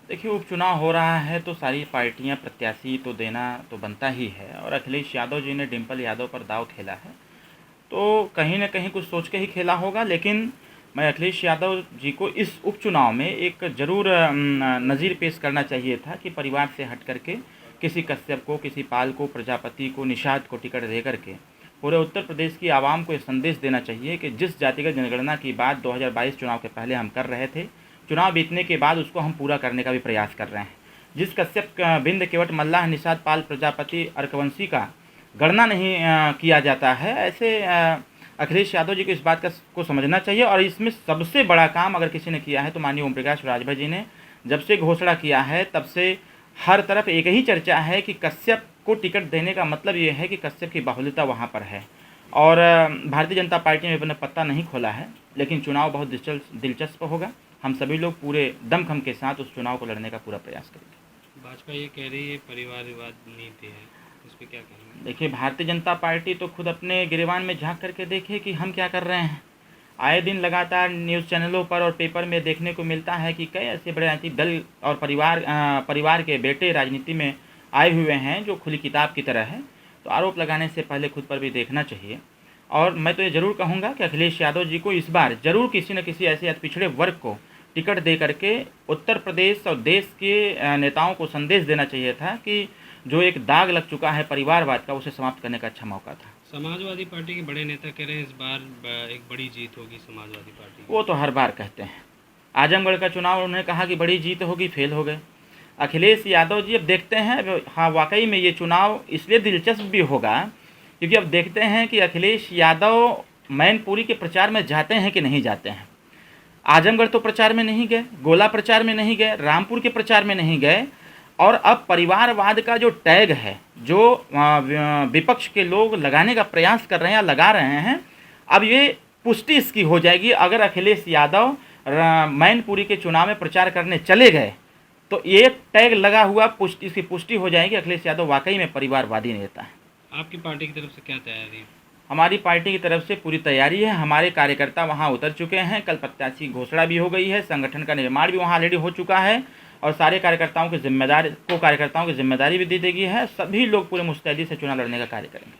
देखिए, उपचुनाव हो रहा है तो सारी पार्टियां प्रत्याशी तो देना तो बनता ही है और अखिलेश यादव जी ने डिम्पल यादव पर दाव खेला है, तो कहीं न कहीं कुछ सोच के ही खेला होगा। लेकिन मैं अखिलेश यादव जी को इस उपचुनाव में एक ज़रूर नज़ीर पेश करना चाहिए था कि परिवार से हट करके किसी कश्यप को, किसी पाल को, प्रजापति को, निषाद को टिकट दे करके पूरे उत्तर प्रदेश की आवाम को ये संदेश देना चाहिए कि जिस जातिगत जनगणना की बात 2022 चुनाव के पहले हम कर रहे थे, चुनाव बीतने के बाद उसको हम पूरा करने का भी प्रयास कर रहे हैं। जिस कश्यप बिंद केवट मल्लाह निषाद पाल प्रजापति अर्कवंशी का गणना नहीं किया जाता है, ऐसे अखिलेश यादव जी को इस बात को समझना चाहिए। और इसमें सबसे बड़ा काम अगर किसी ने किया है तो माननीय ओम प्रकाश राजभर जी ने जब से घोषणा किया है तब से हर तरफ एक ही चर्चा है कि कश्यप को टिकट देने का मतलब ये है कि कश्यप की बाहुल्यता वहाँ पर है। और भारतीय जनता पार्टी ने अपना पत्ता नहीं खोला है, लेकिन चुनाव बहुत दिलचस्प होगा। हम सभी लोग पूरे दमखम के साथ उस चुनाव को लड़ने का पूरा प्रयास करेंगे। भाजपा ये कह रही है परिवार विवाद नीति है, इस पर क्या कहेंगे? देखिए, भारतीय जनता पार्टी तो खुद अपने गिरेबान में झांक करके देखे कि हम क्या कर रहे हैं। आए दिन लगातार न्यूज़ चैनलों पर और पेपर में देखने को मिलता है कि कई ऐसे बड़े राजनीतिक दल और परिवार के बेटे राजनीति में आए हुए हैं जो खुली किताब की तरह है। तो आरोप लगाने से पहले खुद पर भी देखना चाहिए। और मैं तो ये ज़रूर कहूँगा कि अखिलेश यादव जी को इस बार ज़रूर किसी न किसी ऐसे अति पिछड़े वर्ग को टिकट दे करके उत्तर प्रदेश और देश के नेताओं को संदेश देना चाहिए था कि जो एक दाग लग चुका है परिवारवाद का, उसे समाप्त करने का अच्छा मौका था। समाजवादी पार्टी के बड़े नेता कह रहे हैं इस बार एक बड़ी जीत होगी समाजवादी पार्टी की। वो तो हर बार कहते हैं। आजमगढ़ का चुनाव उन्होंने कहा कि बड़ी जीत होगी, फेल हो गए। अखिलेश यादव जी अब देखते हैं, हाँ वाकई में ये चुनाव इसलिए दिलचस्प भी होगा क्योंकि अब देखते हैं कि अखिलेश यादव मैनपुरी के प्रचार में जाते हैं कि नहीं जाते हैं। आजमगढ़ तो प्रचार में नहीं गए, गोला प्रचार में नहीं गए, रामपुर के प्रचार में नहीं गए। और अब परिवारवाद का जो टैग है, जो विपक्ष के लोग लगाने का प्रयास कर रहे हैं या लगा रहे हैं, अब ये पुष्टि इसकी हो जाएगी। अगर अखिलेश यादव मैनपुरी के चुनाव में प्रचार करने चले गए तो ये टैग लगा हुआ इसकी पुष्टि हो जाएगी, अखिलेश यादव वाकई में परिवारवादी नेता है। आपकी पार्टी की तरफ से क्या तैयारी है? हमारी पार्टी की तरफ से पूरी तैयारी है। हमारे कार्यकर्ता वहां उतर चुके हैं, कल प्रत्याशी की घोषणा भी हो गई है, संगठन का निर्माण भी वहां ऑलरेडी हो चुका है और सारे कार्यकर्ताओं की जिम्मेदारी भी दे दी गई है। सभी लोग पूरे मुस्तैदी से चुनाव लड़ने का कार्य करेंगे।